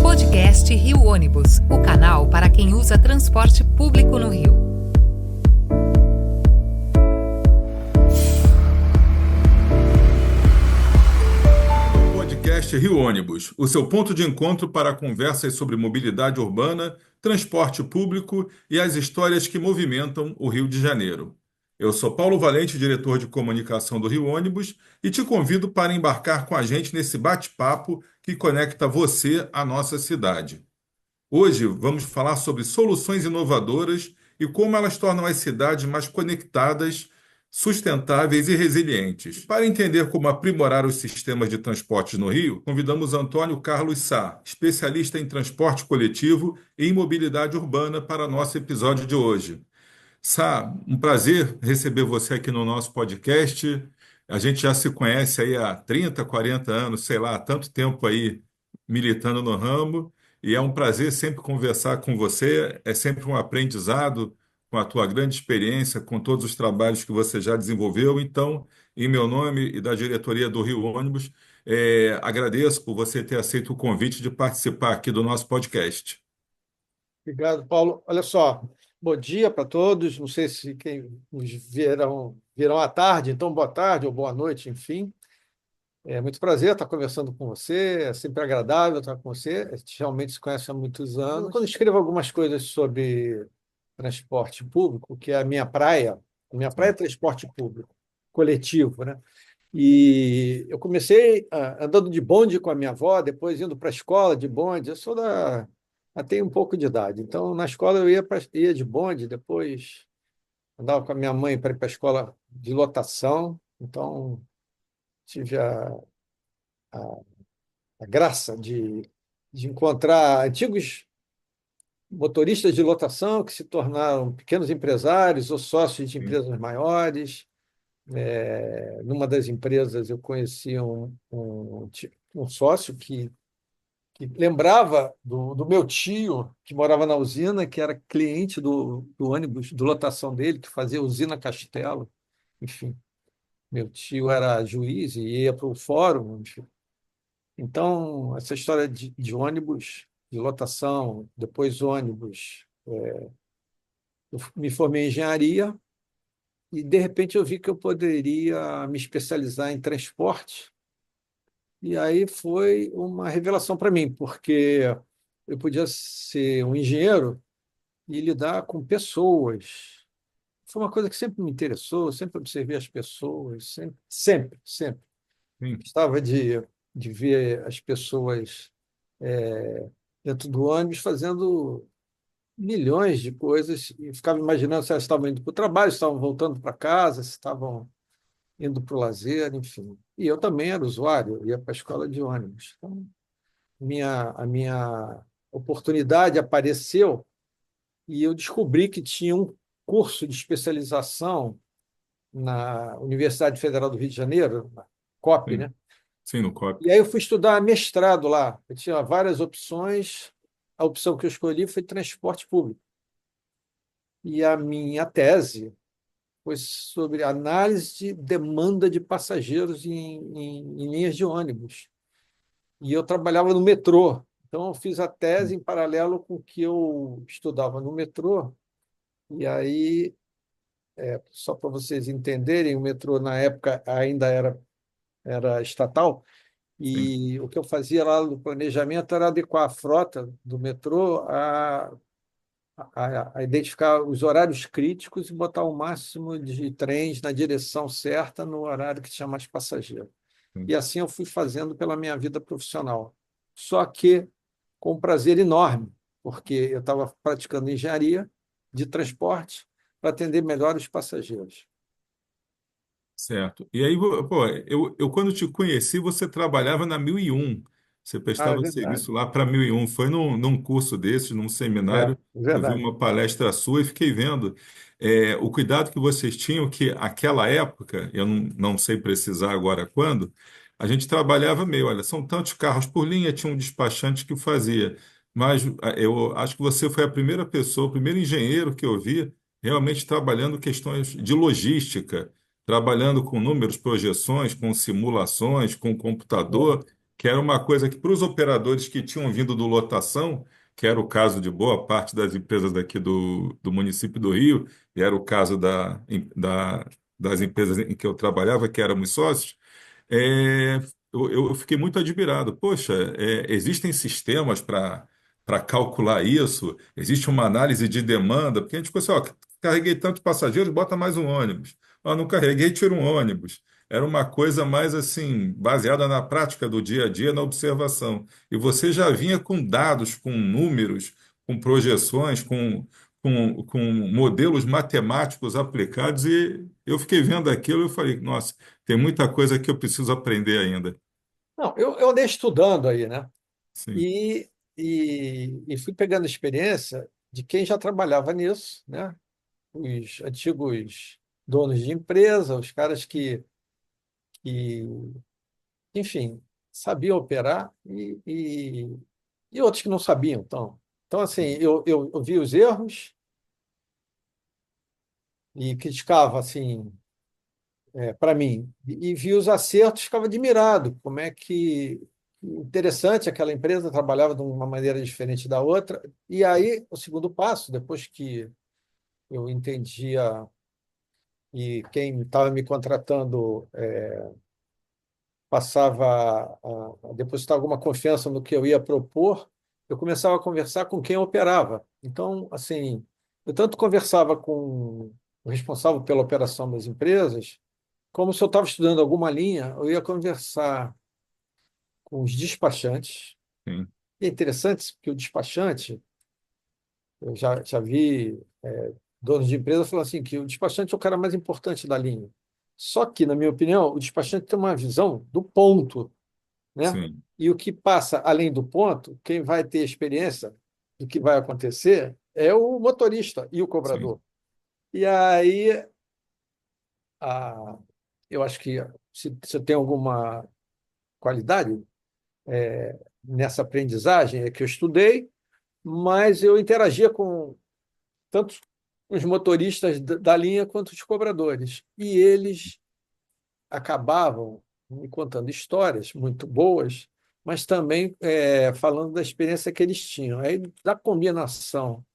Podcast Rio Ônibus, o canal para quem usa transporte público no Rio. Podcast Rio Ônibus, o seu ponto de encontro para conversas sobre mobilidade urbana, transporte público e as histórias que movimentam o Rio de Janeiro. Eu sou Paulo Valente, diretor de comunicação do Rio Ônibus, e te convido para embarcar com a gente nesse bate-papo que conecta você à nossa cidade. Hoje vamos falar sobre soluções inovadoras e como elas tornam as cidades mais conectadas, sustentáveis e resilientes. Para entender como aprimorar os sistemas de transporte no Rio, convidamos Antônio Carlos Sá, especialista em transporte coletivo e em mobilidade urbana, para nosso episódio de hoje. Sá, um prazer receber você aqui no nosso podcast. A gente já se conhece aí há 30, 40 anos, sei lá, há tanto tempo aí militando no ramo, e é um prazer sempre conversar com você, é sempre um aprendizado com a tua grande experiência, com todos os trabalhos que você já desenvolveu. Então, em meu nome e da diretoria do Rio Ônibus, agradeço por você ter aceito o convite de participar aqui do nosso podcast. Obrigado, Paulo. Olha só, bom dia para todos. Não sei se quem nos virão à tarde, então boa tarde ou boa noite, enfim. É muito prazer estar conversando com você, é sempre agradável estar com você. A gente realmente se conhece há muitos anos. Quando escrevo algumas coisas sobre transporte público, que é a minha praia é transporte público, coletivo, né? E eu comecei andando de bonde com a minha avó, depois indo para a escola de bonde. Eu tenho um pouco de idade, então na escola eu ia de bonde, depois andava com a minha mãe para ir para a escola de lotação. Então tive a, a graça de encontrar antigos motoristas de lotação que se tornaram pequenos empresários ou sócios de Sim. empresas maiores. Numa das empresas, eu conheci um sócio que lembrava do meu tio, que morava na usina, que era cliente do ônibus, do lotação dele, que fazia usina Castelo. Enfim, meu tio era juiz e ia para o fórum. Enfim. Então, essa história de ônibus, de lotação, depois ônibus. Eu me formei em engenharia. E, de repente, eu vi que eu poderia me especializar em transporte. E aí foi uma revelação para mim, porque eu podia ser um engenheiro e lidar com pessoas. Foi uma coisa que sempre me interessou, sempre observei as pessoas, sempre. Sim. Gostava de ver as pessoas dentro do ônibus fazendo milhões de coisas e ficava imaginando se elas estavam indo para o trabalho, se estavam voltando para casa, se estavam indo para o lazer, enfim. E eu também era usuário, eu ia para a escola de ônibus. Então, a minha oportunidade apareceu e eu descobri que tinha um curso de especialização na Universidade Federal do Rio de Janeiro, na COP, Sim, né? sim, no COP. E aí eu fui estudar mestrado lá. Eu tinha várias opções. A opção que eu escolhi foi transporte público. E a minha tese foi sobre análise de demanda de passageiros em linhas de ônibus. E eu trabalhava no metrô. Então, eu fiz a tese em paralelo com o que eu estudava no metrô. E aí, só para vocês entenderem, o metrô, na época, ainda era estatal. Sim, E o que eu fazia lá no planejamento era adequar a frota do metrô a identificar os horários críticos e botar o máximo de trens na direção certa no horário que tinha mais passageiro. sim. E assim eu fui fazendo pela minha vida profissional. Só que com um prazer enorme, porque eu estava praticando engenharia de transporte para atender melhor os passageiros. Certo. E aí, pô, eu quando te conheci, você trabalhava na 1001. Você Ah, é prestava verdade. serviço lá para 1001. Foi num curso desses, num seminário, eu vi Verdade. uma palestra sua e fiquei vendo o cuidado que vocês tinham, que aquela época, eu não sei precisar agora quando, a gente trabalhava meio, olha, são tantos carros por linha, tinha um despachante que fazia. Mas eu acho que você foi a primeira pessoa, o primeiro engenheiro que eu vi realmente trabalhando questões de logística, trabalhando com números, projeções, com simulações, com computador. que era uma coisa que para os operadores que tinham vindo do lotação, que era o caso de boa parte das empresas daqui do município do Rio, e era o caso das empresas em que eu trabalhava, que éramos sócios, é, eu fiquei muito admirado. Poxa, existem sistemas para calcular isso? Existe uma análise de demanda? Porque a gente ficou assim, ó, carreguei tantos passageiros, bota mais um ônibus. Ó, não carreguei, tira um ônibus. Era uma coisa mais assim, baseada na prática do dia a dia, na observação. E você já vinha com dados, com números, com projeções, com modelos matemáticos aplicados, e eu fiquei vendo aquilo e falei, nossa, tem muita coisa que eu preciso aprender ainda. Não, eu andei estudando aí, né? Sim, E fui pegando experiência de quem já trabalhava nisso, né? Os antigos donos de empresa, os caras que enfim, sabiam operar e outros que não sabiam. Então assim, eu vi os erros e criticava, assim, para mim, e vi os acertos, ficava admirado como é que interessante aquela empresa trabalhava de uma maneira diferente da outra. E aí, o segundo passo, depois que eu entendia e quem estava me contratando passava a depositar alguma confiança no que eu ia propor, eu começava a conversar com quem operava. Então, assim, eu tanto conversava com o responsável pela operação das empresas, como se eu estava estudando alguma linha, eu ia conversar com os despachantes. sim, E é interessante porque o despachante, eu já vi donos de empresa falando assim, que o despachante é o cara mais importante da linha. Só que, na minha opinião, o despachante tem uma visão do ponto, né? sim, E o que passa além do ponto, quem vai ter experiência do que vai acontecer é o motorista e o sim, cobrador. E aí, a, eu acho que se tem alguma qualidade nessa aprendizagem, é que eu estudei, mas eu interagia com tanto os motoristas da linha quanto os cobradores. E eles acabavam me contando histórias muito boas, mas também falando da experiência que eles tinham. Aí, da combinação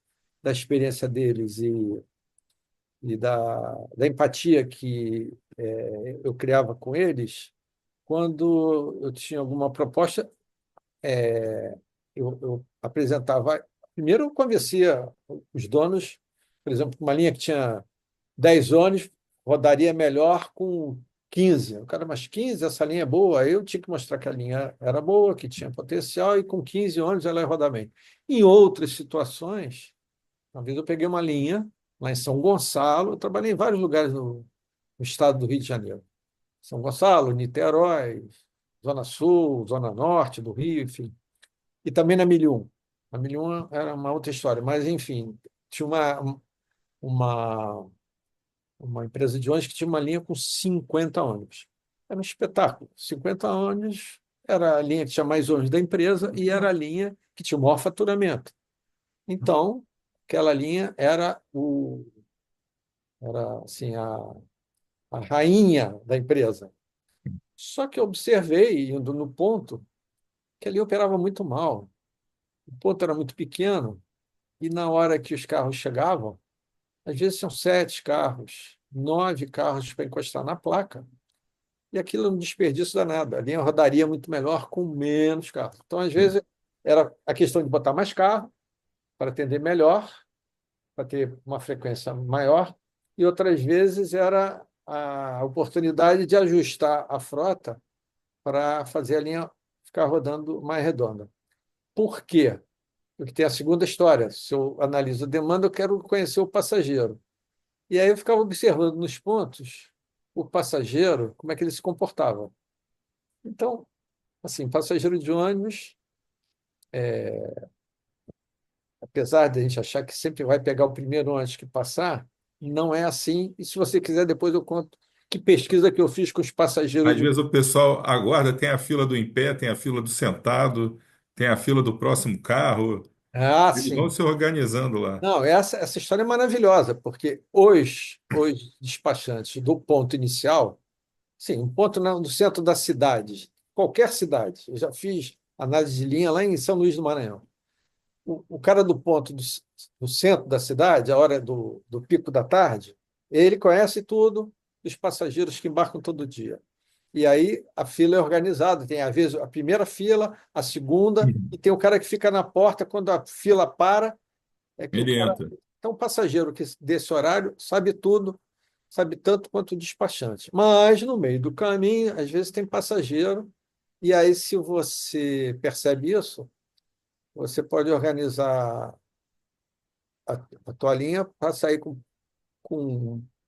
da experiência deles e da empatia que eu criava com eles, quando eu tinha alguma proposta, eu apresentava. Primeiro, eu convencia os donos, por exemplo, uma linha que tinha 10 ônibus, rodaria melhor com 15. O cara, mas 15, essa linha é boa. Aí eu tinha que mostrar que a linha era boa, que tinha potencial, e com 15 ônibus ela ia rodar bem. Em outras situações, uma vez eu peguei uma linha lá em São Gonçalo, eu trabalhei em vários lugares no estado do Rio de Janeiro. São Gonçalo, Niterói, Zona Sul, Zona Norte do Rio, enfim. E também na 1001. A 1001 era uma outra história, mas, enfim, tinha uma, uma empresa de ônibus que tinha uma linha com 50 ônibus. Era um espetáculo. 50 ônibus era a linha que tinha mais ônibus da empresa e era a linha que tinha o maior faturamento. Então, aquela linha era assim, a rainha da empresa. Só que eu observei, indo no ponto, que ali operava muito mal. O ponto era muito pequeno e na hora que os carros chegavam, às vezes são 7 carros, 9 carros para encostar na placa. E aquilo é um desperdício danado. A linha rodaria muito melhor com menos carros. Então, às sim. vezes, era a questão de botar mais carro para atender melhor, para ter uma frequência maior, e outras vezes era a oportunidade de ajustar a frota para fazer a linha ficar rodando mais redonda. Por quê? Porque tem a segunda história. Se eu analiso a demanda, eu quero conhecer o passageiro. E aí eu ficava observando nos pontos o passageiro, como é que ele se comportava. Então, assim, passageiro de ônibus, apesar de a gente achar que sempre vai pegar o primeiro ônibus que passar, não é assim. E se você quiser, depois eu conto que pesquisa que eu fiz com os passageiros Às de. vezes o pessoal aguarda, tem a fila do em pé, tem a fila do sentado, tem a fila do próximo carro. Ah, Eles vão sim. se organizando lá. Não, essa história é maravilhosa, porque os despachantes do ponto inicial, sim, um ponto no centro da cidade, qualquer cidade. Eu já fiz análise de linha lá em São Luís do Maranhão. O cara do ponto do centro da cidade, a hora do pico da tarde, ele conhece tudo dos passageiros que embarcam todo dia. E aí a fila é organizada, tem às vezes a primeira fila, a segunda, e Uhum. tem o cara que fica na porta quando a fila para, é que o Ele cara. entra. Então, o passageiro que desse horário sabe tudo, sabe tanto quanto o despachante. Mas no meio do caminho, às vezes tem passageiro, e aí, se você percebe isso, você pode organizar a tua linha para sair com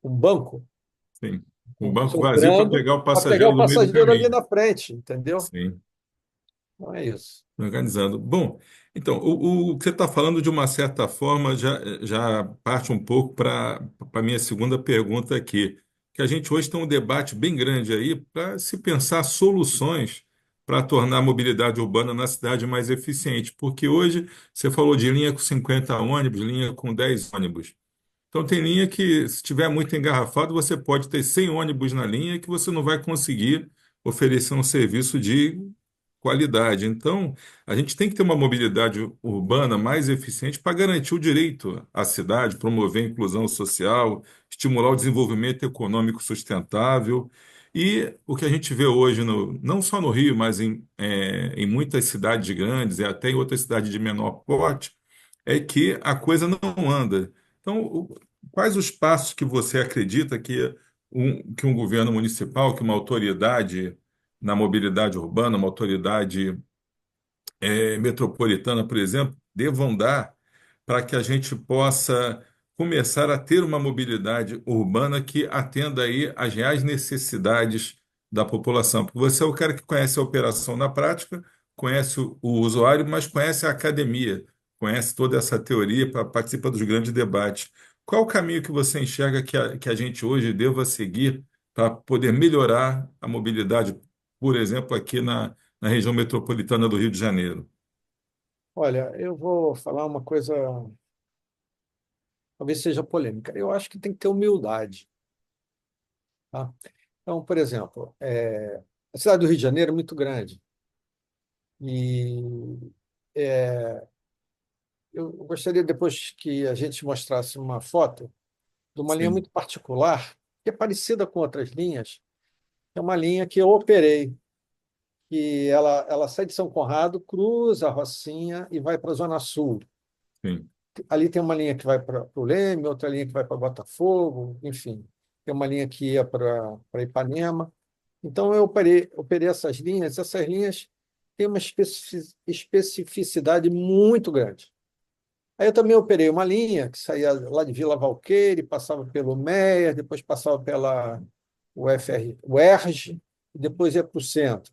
um banco, Sim. Um com banco vazio para sobrando, pegar o para pegar passageiro o do meio do passageiro ali caminho. na frente, entendeu? Sim. Não é isso. Organizando. Bom, então, o que você está falando, de uma certa forma, já parte um pouco para a minha segunda pergunta aqui, que a gente hoje tem um debate bem grande aí para se pensar soluções para tornar a mobilidade urbana na cidade mais eficiente, porque hoje você falou de linha com 50 ônibus, linha com 10 ônibus. Então, tem linha que, se estiver muito engarrafado, você pode ter 100 ônibus na linha que você não vai conseguir oferecer um serviço de qualidade. Então, a gente tem que ter uma mobilidade urbana mais eficiente para garantir o direito à cidade, promover a inclusão social, estimular o desenvolvimento econômico sustentável. E o que a gente vê hoje, não só no Rio, mas em muitas cidades grandes e até em outras cidades de menor porte, é que a coisa não anda. Então, quais os passos que você acredita que um governo municipal, que uma autoridade na mobilidade urbana, uma autoridade metropolitana, por exemplo, devam dar para que a gente possa começar a ter uma mobilidade urbana que atenda aí às reais necessidades da população? Porque você é o cara que conhece a operação na prática, conhece o usuário, mas conhece a academia, conhece toda essa teoria, participa dos grandes debates. Qual o caminho que você enxerga que a gente hoje deva seguir para poder melhorar a mobilidade, por exemplo, aqui na região metropolitana do Rio de Janeiro? Olha, eu vou falar uma coisa, talvez seja polêmica. Eu acho que tem que ter humildade, tá? Então, por exemplo, a cidade do Rio de Janeiro é muito grande e eu gostaria depois que a gente mostrasse uma foto de uma linha Sim, muito particular, que é parecida com outras linhas. É uma linha que eu operei, que ela sai de São Conrado, cruza a Rocinha e vai para a Zona Sul. sim, Ali tem uma linha que vai para o Leme, outra linha que vai para Botafogo, enfim. Tem uma linha que ia para Ipanema. Então, eu operei essas linhas têm uma especificidade muito grande. Aí eu também operei uma linha que saía lá de Vila Valqueire, passava pelo Meier, depois passava pela UERJ, e depois ia para o centro.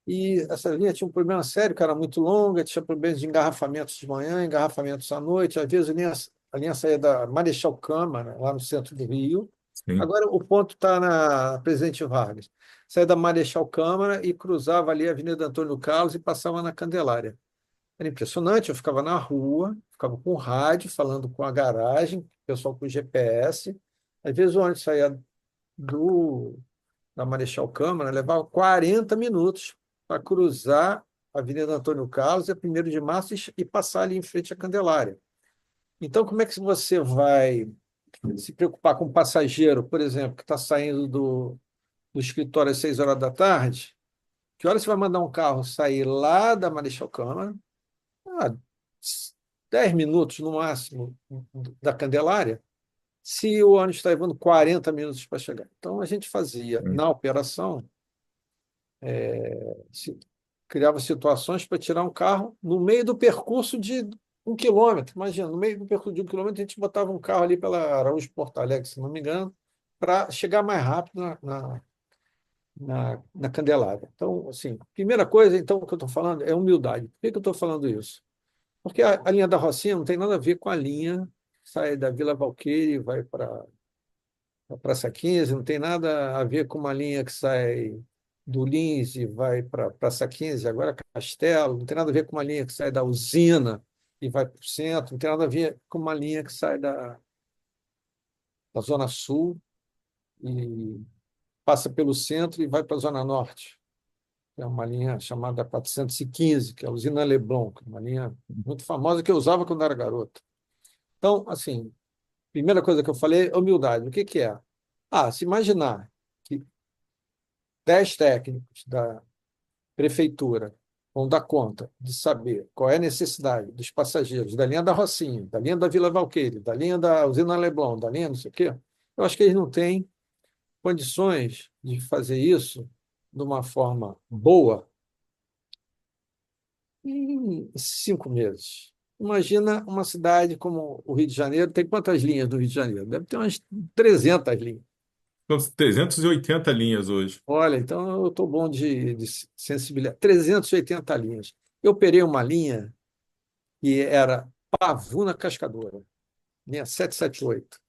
E essa linha tinha um problema sério, que era muito longa, tinha problemas de engarrafamentos de manhã, engarrafamentos à noite. Às vezes a linha saía da Marechal Câmara, lá no centro do Rio. sim, Agora o ponto está na Presidente Vargas. Saía da Marechal Câmara e cruzava ali a Avenida Antônio Carlos e passava na Candelária. Era impressionante, eu ficava na rua, ficava com rádio, falando com a garagem, pessoal com GPS. Às vezes o ônibus saía do, da Marechal Câmara, levava 40 minutos para cruzar a Avenida Antônio Carlos, a 1º de março, e passar ali em frente à Candelária. Então, como é que você vai se preocupar com um passageiro, por exemplo, que está saindo do escritório às 6 horas da tarde? Que hora você vai mandar um carro sair lá da Marechal Câmara? Ah, 10 minutos no máximo da Candelária, se o ônibus está levando 40 minutos para chegar. Então, a gente fazia, sim. na operação, se- criava situações para tirar um carro no meio do percurso de 1 quilômetro. Imagina, no meio do percurso de 1 quilômetro, a gente botava um carro ali pela Araújo Porto Alegre, se não me engano, para chegar mais rápido na Candelária. Então, assim, primeira coisa, então, que eu estou falando é humildade. Por que eu estou falando isso? Porque a linha da Rocinha não tem nada a ver com a linha que sai da Vila Valqueire e vai para a Praça 15, não tem nada a ver com uma linha que sai do Lins e vai para a Praça 15, agora Castelo, não tem nada a ver com uma linha que sai da usina e vai para o centro, não tem nada a ver com uma linha que sai da Zona Sul e passa pelo centro e vai para a Zona Norte. que é uma linha chamada 415, que é a usina Leblon, que é uma linha muito famosa que eu usava quando era garoto. Então, assim, primeira coisa que eu falei, humildade. O que que é? Se imaginar que 10 técnicos da prefeitura vão dar conta de saber qual é a necessidade dos passageiros da linha da Rocinha, da linha da Vila Valqueire, da linha da usina Leblon, da linha não sei o quê, eu acho que eles não têm condições de fazer isso de uma forma boa em 5 meses. Imagina uma cidade como o Rio de Janeiro, tem quantas linhas no Rio de Janeiro? Deve ter umas 300 linhas. São 380 linhas hoje. Olha, então eu estou bom de sensibilidade. 380 linhas. Eu operei uma linha que era Pavuna Cascadora, linha 778.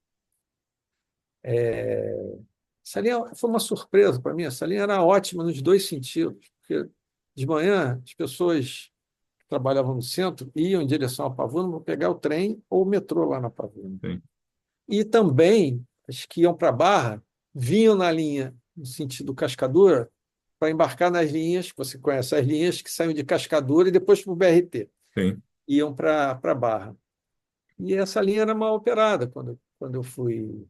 Essa linha foi uma surpresa para mim. Essa linha era ótima nos dois sentidos, porque de manhã as pessoas que trabalhavam no centro iam em direção a Pavuna para pegar o trem ou o metrô lá na Pavuna. Sim, E também as que iam para a Barra vinham na linha no sentido Cascadura para embarcar nas linhas, você conhece as linhas que saem de Cascadura e depois para o BRT, sim, iam para a Barra. E essa linha era mal operada quando eu fui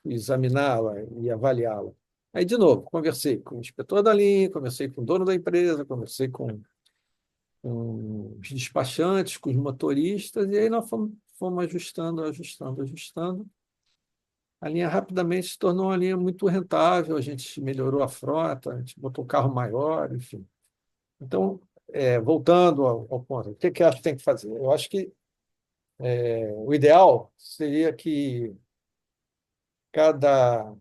examiná-la e avaliá-la. Aí, de novo, conversei com o inspetor da linha, conversei com o dono da empresa, conversei com os despachantes, com os motoristas, e aí nós fomos ajustando, ajustando, ajustando. A linha rapidamente se tornou uma linha muito rentável, a gente melhorou a frota, a gente botou carro maior, enfim. Então, voltando ao ponto, o que que eu acho que tem que fazer? Eu acho que o ideal seria que cada,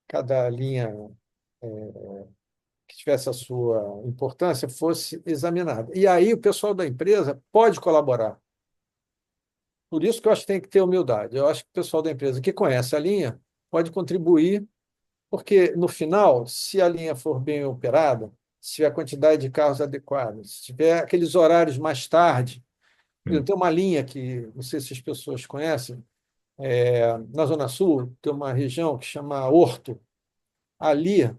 cada linha que tivesse a sua importância fosse examinada. E aí o pessoal da empresa pode colaborar. Por isso que eu acho que tem que ter humildade. Eu acho que o pessoal da empresa que conhece a linha pode contribuir, porque no final, se a linha for bem operada, se tiver a quantidade de carros adequada, se tiver aqueles horários mais tarde, sim, tem uma linha que, não sei se as pessoas conhecem, na Zona Sul, tem uma região que chama Horto. Ali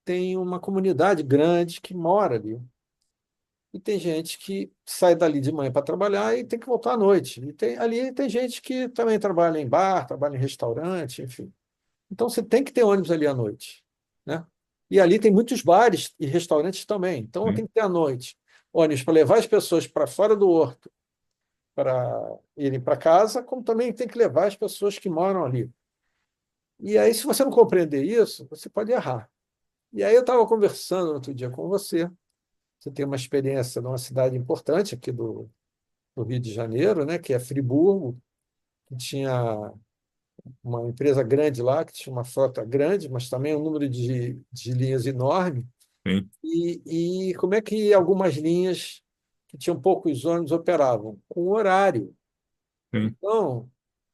tem uma comunidade grande que mora ali. E tem gente que sai dali de manhã para trabalhar e tem que voltar à noite. Ali tem gente que também trabalha em bar, trabalha em restaurante, enfim. Então você tem que ter ônibus ali à noite, né? E ali tem muitos bares e restaurantes também. Então sim, tem que ter à noite ônibus para levar as pessoas para fora do horto para irem para casa, como também tem que levar as pessoas que moram ali. E aí, se você não compreender isso, você pode errar. E aí eu estava conversando outro dia com você. Você tem uma experiência numa cidade importante aqui do Rio de Janeiro, né, que é Friburgo, que tinha uma empresa grande lá, que tinha uma frota grande, mas também um número de linhas enorme. sim, E como é que algumas linhas que tinham poucos ônibus operavam? Com horário. sim, Então,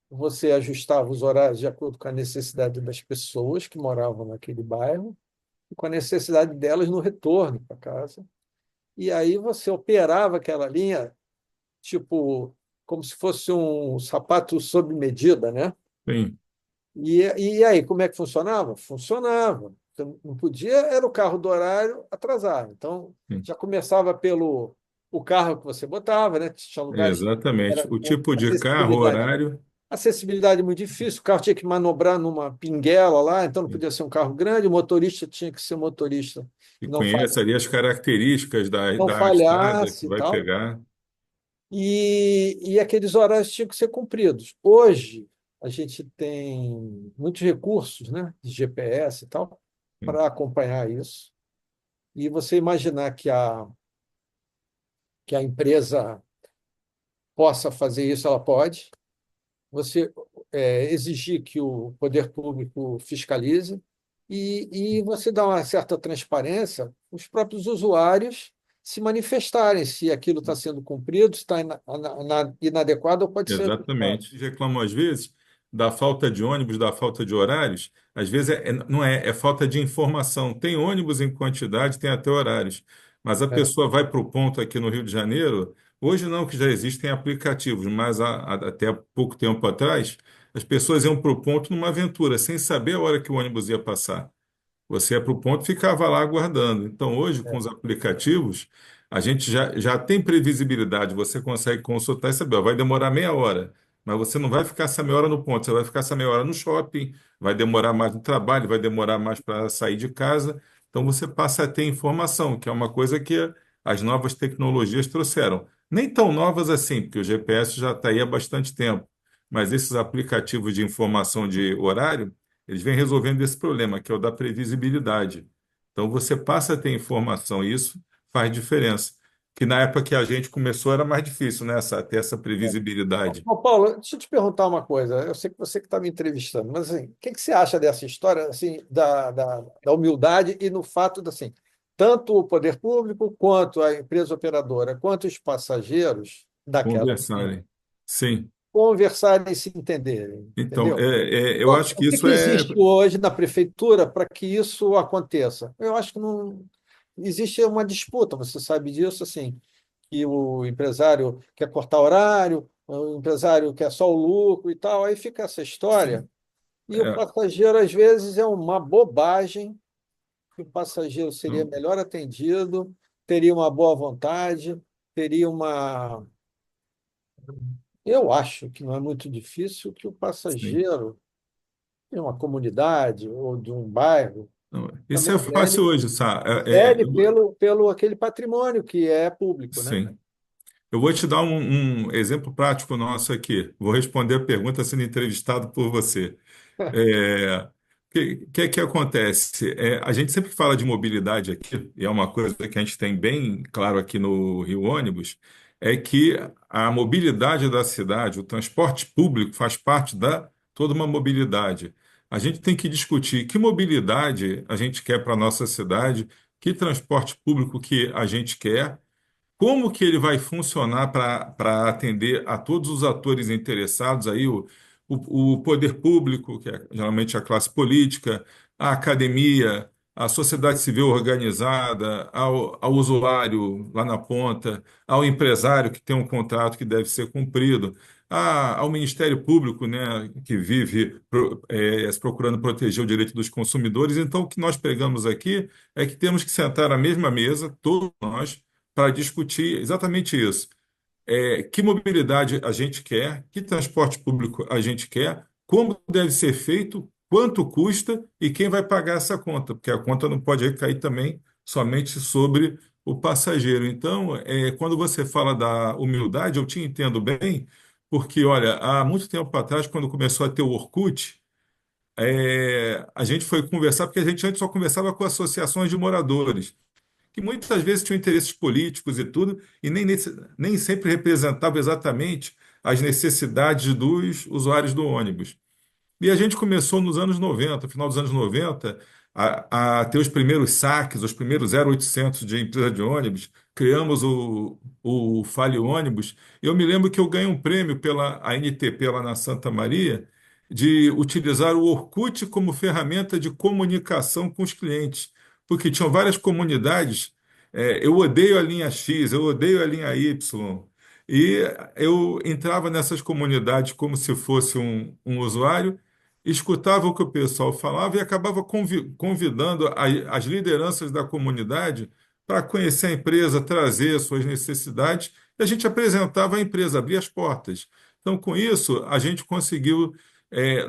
você ajustava os horários de acordo com a necessidade das pessoas que moravam naquele bairro e com a necessidade delas no retorno para casa. E aí você operava aquela linha, tipo, como se fosse um sapato sob medida, né? sim, E aí, como é que funcionava? Funcionava. Então, não podia, era o carro do horário atrasar. Então, sim. já começava pelo o carro que você botava, né? Tinha lugares que Exatamente. era O com tipo de carro, horário, acessibilidade muito difícil, o carro tinha que manobrar numa pinguela lá, então não podia ser um carro grande, o motorista tinha que ser um motorista e que não conhece ali as características não da estrada que falhasse e vai tal. pegar. E aqueles horários tinham que ser cumpridos. Hoje, a gente tem muitos recursos, né, de GPS e tal, Sim, para acompanhar isso. E você imaginar que a empresa possa fazer isso, ela pode. Você exigir que o poder público fiscalize e você dá uma certa transparência, os próprios usuários se manifestarem se aquilo está sendo cumprido, se está inadequado ou pode ser ajustado. exatamente. Reclamam às vezes da falta de ônibus, da falta de horários. Às vezes não é, é falta de informação. Tem ônibus em quantidade, tem até horários. Mas a É, pessoa vai para o ponto aqui no Rio de Janeiro. Hoje não, que já existem aplicativos, mas até pouco tempo atrás, as pessoas iam para o ponto numa aventura, sem saber a hora que o ônibus ia passar. Você ia para o ponto e ficava lá aguardando. Então, hoje, com os aplicativos, a gente já tem previsibilidade. Você consegue consultar e saber, ó, vai demorar meia hora, mas você não vai ficar essa meia hora no ponto, você vai ficar essa meia hora no shopping, vai demorar mais no trabalho, vai demorar mais para sair de casa. Então, você passa a ter informação, que é uma coisa que as novas tecnologias trouxeram. Nem tão novas assim, porque o GPS já está aí há bastante tempo, mas esses aplicativos de informação de horário eles vêm resolvendo esse problema, que é o da previsibilidade. Então, você passa a ter informação, e isso faz diferença. Que na época que a gente começou era mais difícil, né? Ter essa previsibilidade. Ô, Paulo, deixa eu te perguntar uma coisa. Eu sei que você que está me entrevistando, mas assim, o que que você acha dessa história assim, da humildade e no fato de assim, tanto o poder público, quanto a empresa operadora, quanto os passageiros daquela linha Conversarem. Sim. conversarem e se entenderem, Então, entendeu? eu acho O que que isso que é. existe hoje na prefeitura para que isso aconteça? Eu acho que não existe uma disputa, você sabe disso, assim, que o empresário quer cortar horário, o empresário quer só o lucro e tal, aí fica essa história. Sim. E o É, passageiro, às vezes, é uma bobagem, que o passageiro seria não, melhor atendido, teria uma boa vontade, teria uma. Eu acho que não é muito difícil que o sim. passageiro de uma comunidade ou de um bairro Não, isso também é fácil hoje, sabe? zele pelo aquele patrimônio que é público, né? Sim. Eu vou te dar um exemplo prático nosso aqui. Vou responder a pergunta sendo entrevistado por você. O que acontece? A gente sempre fala de mobilidade aqui, e é uma coisa que a gente tem bem claro aqui no Rio Ônibus, é que a mobilidade da cidade, o transporte público faz parte da toda uma mobilidade. A gente tem que discutir que mobilidade a gente quer para a nossa cidade, que transporte público que a gente quer, como que ele vai funcionar para atender a todos os atores interessados aí, o poder público, que é geralmente a classe política, a academia, a sociedade civil organizada, ao usuário lá na ponta, ao empresário que tem um contrato que deve ser cumprido, ao Ministério Público, né, que vive procurando proteger o direito dos consumidores. Então, o que nós pregamos aqui é que temos que sentar à mesma mesa, todos nós, para discutir exatamente isso. Que mobilidade a gente quer, que transporte público a gente quer, como deve ser feito, quanto custa e quem vai pagar essa conta, porque a conta não pode recair também somente sobre o passageiro. Então, quando você fala da humildade, eu te entendo bem, porque, olha, há muito tempo atrás, quando começou a ter o Orkut, a gente foi conversar, porque a gente antes só conversava com associações de moradores que muitas vezes tinham interesses políticos e tudo, e nem sempre representavam exatamente as necessidades dos usuários do ônibus. E a gente começou nos anos 90, final dos anos 90, a ter os primeiros saques, os primeiros 0800 de empresa de ônibus. Criamos o Fale Ônibus. Eu me lembro que eu ganhei um prêmio pela ANTP lá na Santa Maria de utilizar o Orkut como ferramenta de comunicação com os clientes, porque tinham várias comunidades. Eu odeio a linha X, eu odeio a linha Y. E eu entrava nessas comunidades como se fosse um usuário, escutava o que o pessoal falava e acabava convidando as lideranças da comunidade para conhecer a empresa, trazer suas necessidades, e a gente apresentava a empresa, abria as portas. Então, com isso, a gente conseguiu,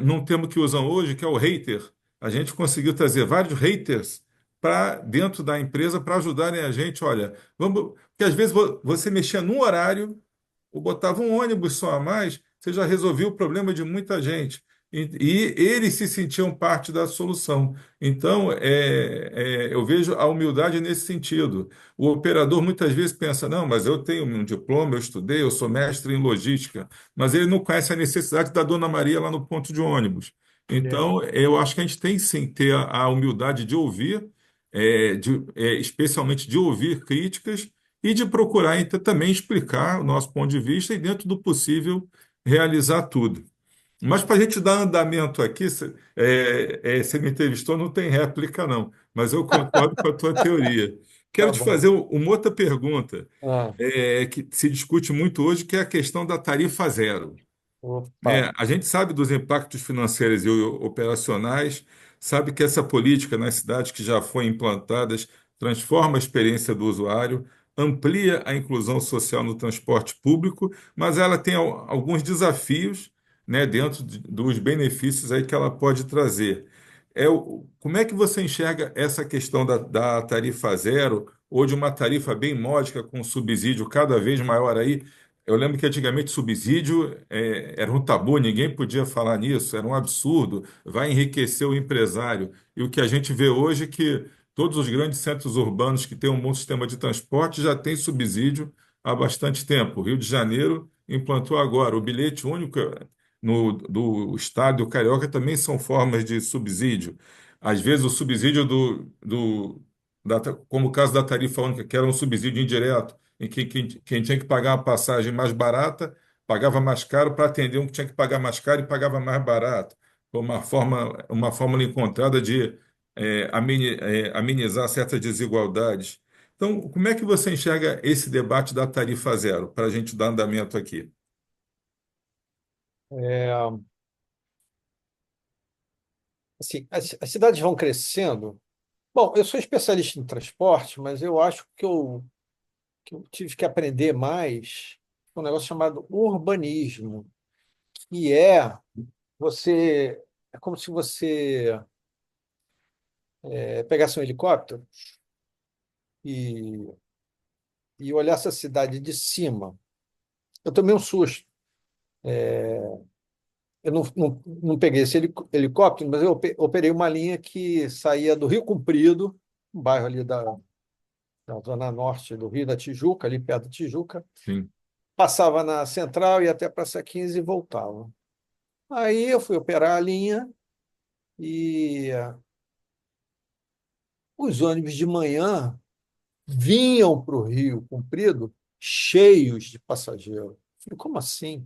num termo que usam hoje, que é o hater, a gente conseguiu trazer vários haters para dentro da empresa para ajudarem a gente. Olha, vamos, porque às vezes você mexia num horário ou botava um ônibus só a mais, você já resolveu o problema de muita gente. E eles se sentiam parte da solução. Então, eu vejo a humildade nesse sentido. O operador muitas vezes pensa: não, mas eu tenho um diploma, eu estudei, eu sou mestre em logística, mas ele não conhece a necessidade da Dona Maria lá no ponto de ônibus. É. Então, eu acho que a gente tem sim que ter a humildade de ouvir, especialmente de ouvir críticas e de procurar então, também explicar o nosso ponto de vista e, dentro do possível, realizar tudo. Mas para a gente dar andamento aqui, você me entrevistou, não tem réplica, não, mas eu concordo com a tua teoria. Quero Tá te bom. fazer uma outra pergunta, Ah, que se discute muito hoje, que é a questão da tarifa zero. opa. A gente sabe dos impactos financeiros e operacionais, sabe que essa política nas cidades que já foi implantadas transforma a experiência do usuário, amplia a inclusão social no transporte público, mas ela tem alguns desafios, né, dentro dos benefícios aí que ela pode trazer. Como é que você enxerga essa questão da tarifa zero ou de uma tarifa bem módica com subsídio cada vez maior aí? Eu lembro que antigamente subsídio era um tabu, ninguém podia falar nisso, era um absurdo, vai enriquecer o empresário. E o que a gente vê hoje é que todos os grandes centros urbanos que têm um bom sistema de transporte já têm subsídio há bastante tempo. O Rio de Janeiro implantou agora. O bilhete único do Estado Carioca também são formas de subsídio. Às vezes o subsídio como o caso da tarifa única, que era um subsídio indireto, em que quem tinha que pagar uma passagem mais barata pagava mais caro para atender um que tinha que pagar mais caro e pagava mais barato. Foi uma fórmula encontrada de amenizar certas desigualdades. Então, como é que você enxerga esse debate da tarifa zero, para a gente dar andamento aqui? É, assim, as cidades vão crescendo. Bom, eu sou especialista em transporte, mas eu acho que eu tive que aprender mais um negócio chamado urbanismo, que é como se você pegasse um helicóptero e, e olhasse a cidade de cima. Eu tomei um susto. Eu não peguei esse helicóptero, mas eu operei uma linha que saía do Rio Comprido, um bairro ali da zona norte do Rio, da Tijuca, ali perto da Tijuca, Sim. passava na Central, ia até a Praça 15 e voltava. Aí eu fui operar a linha e os ônibus de manhã vinham para o Rio Comprido cheios de passageiros. Falei, como assim?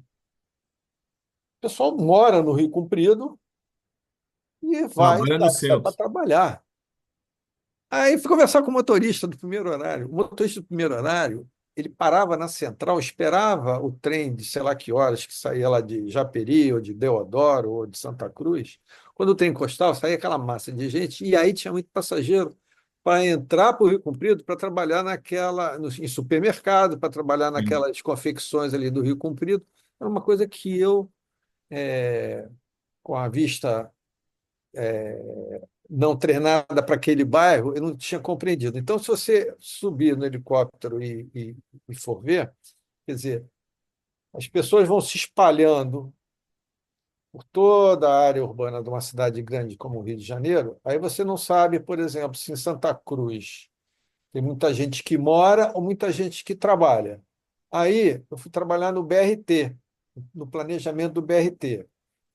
O pessoal mora no Rio Comprido e Trabalha no sai para centro. trabalhar. Aí fui conversar com o motorista do primeiro horário. O motorista do primeiro horário, ele parava na central, esperava o trem de sei lá que horas, que saía lá de Japeri, ou de Deodoro, ou de Santa Cruz. Quando o trem encostava, saía aquela massa de gente, e aí tinha muito passageiro para entrar para o Rio Comprido para trabalhar em supermercado, para trabalhar Sim. naquelas confecções ali do Rio Comprido. Era uma coisa que eu, com a vista não treinada para aquele bairro, eu não tinha compreendido. Então, se você subir no helicóptero e for ver, quer dizer, as pessoas vão se espalhando por toda a área urbana de uma cidade grande como o Rio de Janeiro, aí você não sabe, por exemplo, se em Santa Cruz tem muita gente que mora ou muita gente que trabalha. Aí eu fui trabalhar no BRT, no planejamento do BRT.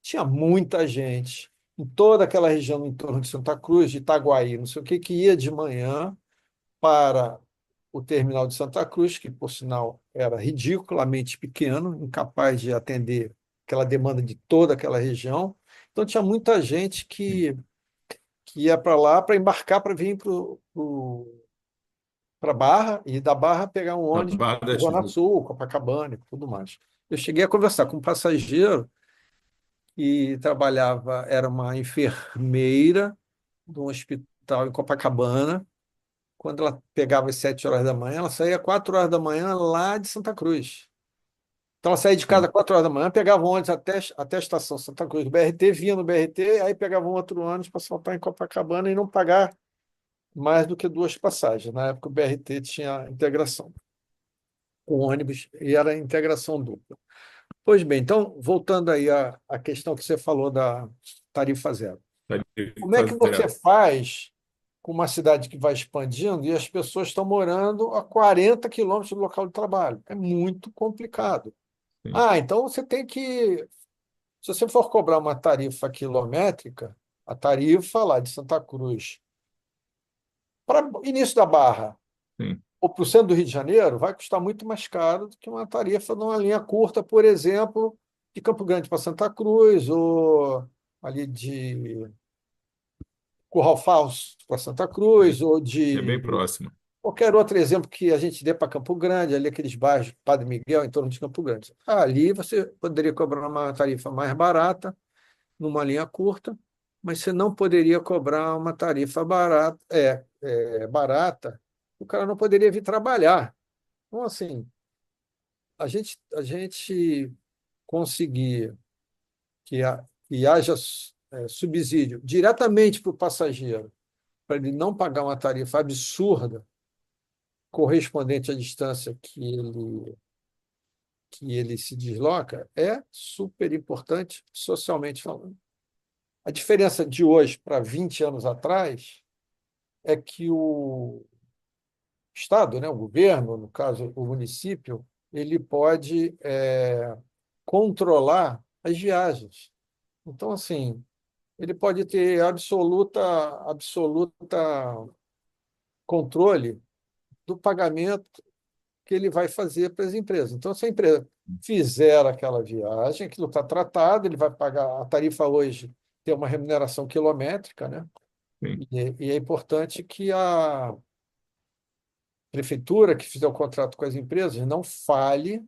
Tinha muita gente em toda aquela região em torno de Santa Cruz, de Itaguaí, não sei o que, que ia de manhã para o terminal de Santa Cruz, que, por sinal, era ridiculamente pequeno, incapaz de atender aquela demanda de toda aquela região. Então, tinha muita gente que ia para lá para embarcar para vir para Barra e da Barra pegar um Na ônibus Barra da para Zona Tijuca. Sul, Copacabana e tudo mais. Eu cheguei a conversar com um passageiro que trabalhava, era uma enfermeira de um hospital em Copacabana. Quando ela pegava às 7 horas da manhã, ela saía às 4 horas da manhã lá de Santa Cruz. Então ela saía de casa Sim. às 4 horas da manhã, pegava um ônibus até a estação Santa Cruz do BRT, vinha no BRT, aí pegava um outro ônibus para saltar em Copacabana e não pagar mais do que duas passagens. Na época o BRT tinha integração com ônibus e era integração dupla. Pois bem, então, voltando aí à questão que você falou da tarifa zero. Como é Tarifa que você zero. faz com uma cidade que vai expandindo e as pessoas estão morando a 40 quilômetros do local de trabalho? É muito complicado. Sim. Ah, então você tem que. Se você for cobrar uma tarifa quilométrica, a tarifa lá de Santa Cruz para início da Barra Sim. ou para o centro do Rio de Janeiro, vai custar muito mais caro do que uma tarifa numa linha curta, por exemplo, de Campo Grande para Santa Cruz, ou ali de Curral Falso para Santa Sim. Cruz, ou É bem de próximo. qualquer outro exemplo que a gente dê para Campo Grande, ali aqueles bairros de Padre Miguel, em torno de Campo Grande. Ali você poderia cobrar uma tarifa mais barata, numa linha curta, mas você não poderia cobrar uma tarifa barata, barata, o cara não poderia vir trabalhar. Então, assim, a gente conseguir que haja subsídio diretamente para o passageiro, para ele não pagar uma tarifa absurda correspondente à distância que ele se desloca, é super importante socialmente falando. A diferença de hoje para 20 anos atrás é que o Estado, né, o governo, no caso o município, ele pode controlar as viagens. Então, assim, ele pode ter absoluta controle do pagamento que ele vai fazer para as empresas. Então, se a empresa fizer aquela viagem, aquilo está tratado, ele vai pagar a tarifa hoje, tem uma remuneração quilométrica, né? Sim, E é importante que a prefeitura que fizer o contrato com as empresas não falhe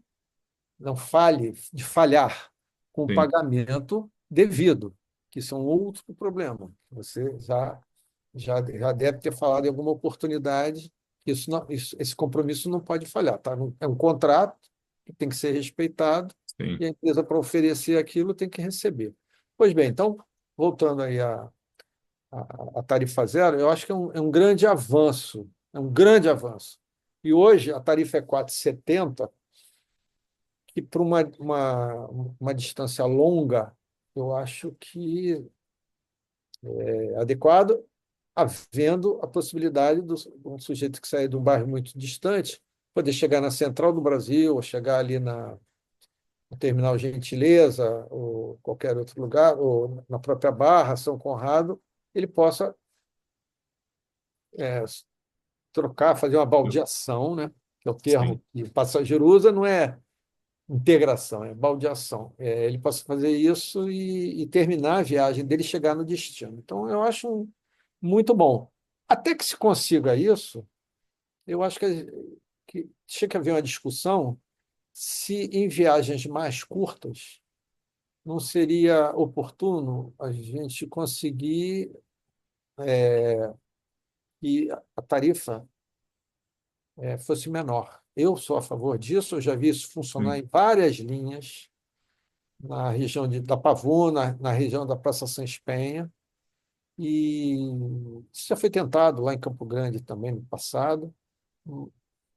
de falhar com o sim, pagamento devido, que isso é um outro problema. Você já deve ter falado em alguma oportunidade que esse compromisso não pode falhar. Tá? É um contrato que tem que ser respeitado sim. e a empresa, para oferecer aquilo, tem que receber. Pois bem, então, voltando aí à tarifa zero, eu acho que é um grande avanço, é um grande avanço. E hoje a tarifa é 4,70, que para uma distância longa, eu acho que é adequado, havendo a possibilidade de um sujeito que sair de um bairro muito distante poder chegar na central do Brasil, ou chegar ali no Terminal Gentileza, ou qualquer outro lugar, ou na própria Barra, São Conrado, ele possa é, trocar, fazer uma baldeação, né? Que é o Sim, termo que o passageiro usa, não é integração, é baldeação. Ele possa fazer isso e terminar a viagem dele, e chegar no destino. Então, eu acho muito bom. Até que se consiga isso, eu acho que tinha que haver uma discussão se em viagens mais curtas não seria oportuno a gente conseguir que a tarifa fosse menor. Eu sou a favor disso, eu já vi isso funcionar sim, em várias linhas, na região da Pavuna, na região da Praça Sans Penha, e isso já foi tentado lá em Campo Grande também no passado,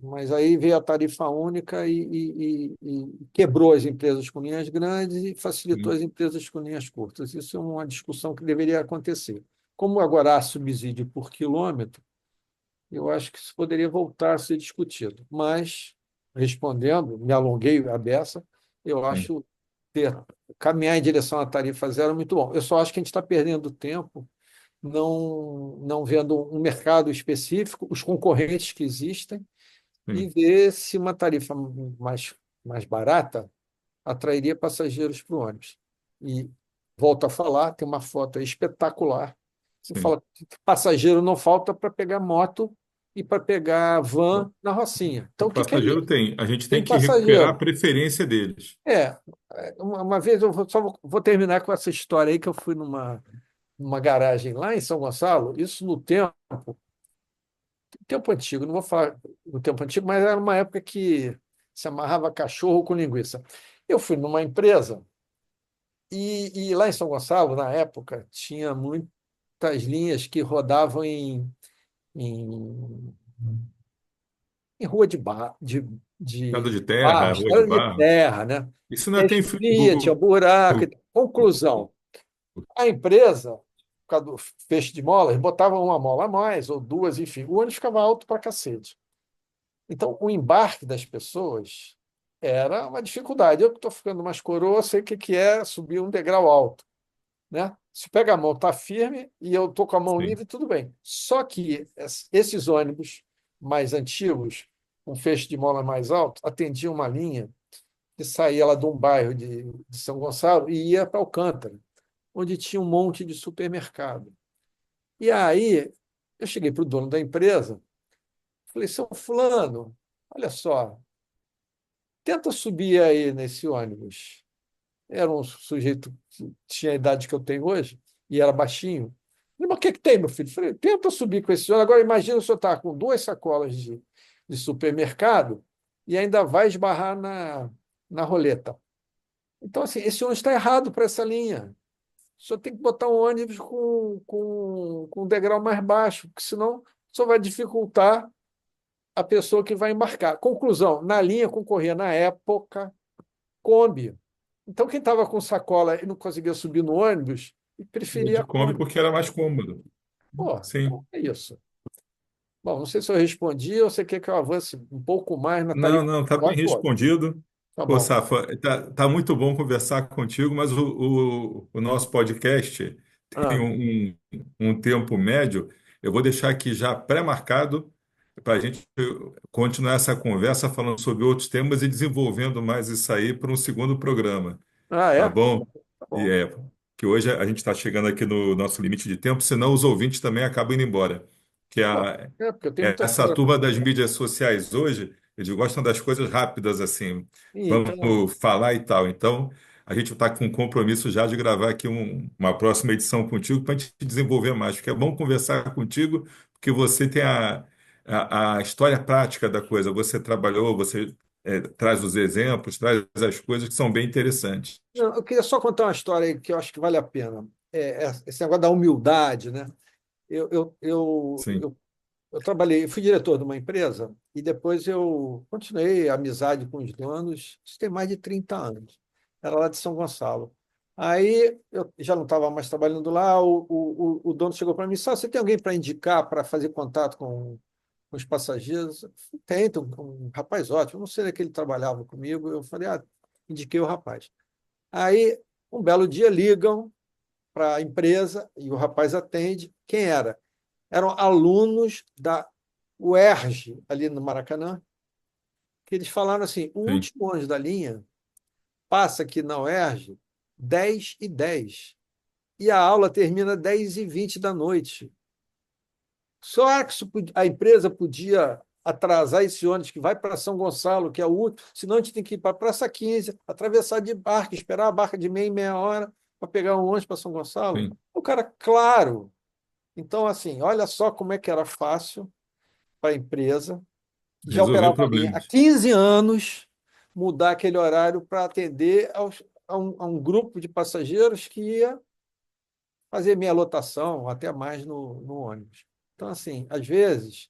mas aí veio a tarifa única e quebrou as empresas com linhas grandes e facilitou sim, as empresas com linhas curtas. Isso é uma discussão que deveria acontecer. Como agora há subsídio por quilômetro, eu acho que isso poderia voltar a ser discutido. Mas, respondendo, me alonguei a beça, eu sim, acho caminhar em direção à tarifa zero é muito bom. Eu só acho que a gente está perdendo tempo não vendo um mercado específico, os concorrentes que existem, e sim, ver se uma tarifa mais barata atrairia passageiros para o ônibus. E volto a falar, tem uma foto aí espetacular que sim. fala que passageiro não falta para pegar moto e para pegar van na Rocinha. O Então, o que é passageiro isso? tem. A gente tem Tem que recuperar a passageiro. preferência deles. Uma vez só vou terminar com essa história aí que eu fui numa garagem lá em São Gonçalo, isso no tempo antigo, não vou falar no tempo antigo, mas era uma época que se amarrava cachorro com linguiça. Eu fui numa empresa e lá em São Gonçalo, na época, tinha muitas linhas que rodavam em, em rua Estrada de de terra, barro, rua de estrada de barro. terra, né? Isso E ainda aí tem chovia, tinha Friburgo. buraco. Conclusão, a empresa, por causa do feixe de molas, botava uma mola a mais, ou duas, enfim. O ônibus ficava alto para cacete. Então, o embarque das pessoas era uma dificuldade. Eu que estou ficando mais coroa, sei o que é subir um degrau alto, né? Se pega a mão, está firme, e eu estou com a mão Sim, livre, tudo bem. Só que esses ônibus mais antigos, com feixe de mola mais alto, atendiam uma linha que saía lá de um bairro de São Gonçalo e ia para Alcântara, onde tinha um monte de supermercado. E aí eu cheguei para o dono da empresa, falei, seu fulano, olha só, tenta subir aí nesse ônibus. Era um sujeito que tinha a idade que eu tenho hoje. e era baixinho. Falei, mas o que que tem, meu filho? Falei, tenta subir com esse ônibus. Agora, imagina o senhor estar com 2 sacolas de supermercado e ainda vai esbarrar na roleta. Então, assim, esse ônibus está errado para essa linha. O senhor tem que botar um ônibus com um degrau mais baixo, porque senão só vai dificultar a pessoa que vai embarcar. Conclusão, na linha concorria, na época, Kombi. Então, quem estava com sacola e não conseguia subir no ônibus, preferia De a Kombi Kombi. porque era mais cômodo. Pô, Sim. então é isso. Bom, não sei se eu respondi ou você quer que eu avance um pouco mais na Não, tarifa. não, está bem Pô, respondido. tá Pô, bom. Safa, tá muito bom conversar contigo, mas o nosso podcast tem Ah, um tempo médio. Eu vou deixar aqui já pré-marcado para a gente continuar essa conversa falando sobre outros temas e desenvolvendo mais isso aí para um segundo programa, é? tá bom? Tá E bom. que hoje a gente está chegando aqui no nosso limite de tempo, senão os ouvintes também acabam indo embora. Que Pô, porque eu tenho muita essa história. turma das mídias sociais hoje, eles gostam das coisas rápidas assim. Então, Vamos falar e tal. Então, a gente está com um compromisso já de gravar aqui uma próxima edição contigo para a gente desenvolver mais, porque é bom conversar contigo, porque você tem a história prática da coisa. Você trabalhou, você traz os exemplos, traz as coisas que são bem interessantes. não, eu queria só contar uma história aí que eu acho que vale a pena. Esse negócio da humildade, né? Eu, eu, eu, Sim, eu, eu trabalhei, fui diretor de uma empresa e depois eu continuei a amizade com os donos, isso tem mais de 30 anos. Era lá de São Gonçalo. Aí eu já não estava mais trabalhando lá, o dono chegou para mim e disse: você tem alguém para indicar para fazer contato com os passageiros? Tem um rapaz ótimo, não sei que ele trabalhava comigo. Eu falei, indiquei o rapaz. Aí, um belo dia, ligam para a empresa e o rapaz atende. Quem era? Eram alunos da UERJ, ali no Maracanã, que eles falaram assim: o sim, último ônibus da linha passa aqui na UERJ 10h10 e a aula termina 10h20 da noite. Só que a empresa podia atrasar esse ônibus que vai para São Gonçalo, que é o último, senão a gente tem que ir para a Praça 15, atravessar de barco, esperar a barca de meia em meia hora para pegar um ônibus para São Gonçalo. sim. O cara, claro. Então, assim, olha só como é que era fácil para a empresa, que já Resolveu operava a linha há problemas. 15 anos, mudar aquele horário para atender a um grupo de passageiros que ia fazer meia lotação, até mais no ônibus. Então, assim, às vezes,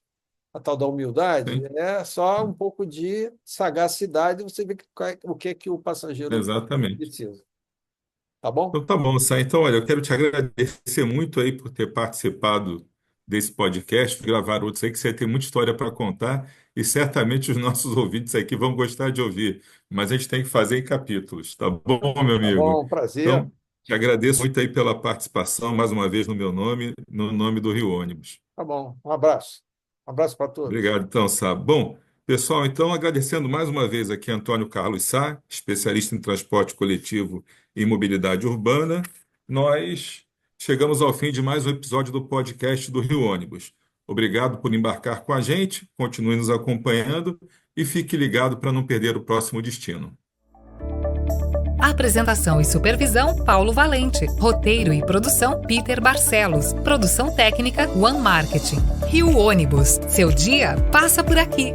a tal da humildade Sim, é só um pouco de sagacidade, você vê o que é que o passageiro exatamente. precisa. Tá bom? Então tá bom, Sá. Então, olha, eu quero te agradecer muito aí por ter participado desse podcast, gravar outros aí, que você tem muita história para contar e certamente os nossos ouvintes aqui vão gostar de ouvir, mas a gente tem que fazer em capítulos, tá bom, meu Tá amigo? bom, prazer. Então, te agradeço muito aí pela participação, mais uma vez no meu nome, no nome do Rio Ônibus. Tá bom. Um abraço. Um abraço para todos. Obrigado, então, Sá. Bom, pessoal, então, agradecendo mais uma vez aqui Antônio Carlos Sá, especialista em transporte coletivo e mobilidade urbana, nós chegamos ao fim de mais um episódio do podcast do Rio Ônibus. Obrigado por embarcar com a gente, continue nos acompanhando e fique ligado para não perder o próximo destino. Apresentação e supervisão, Paulo Valente. Roteiro e produção, Peter Barcelos. Produção técnica, One Marketing. Rio Ônibus. Seu dia passa por aqui.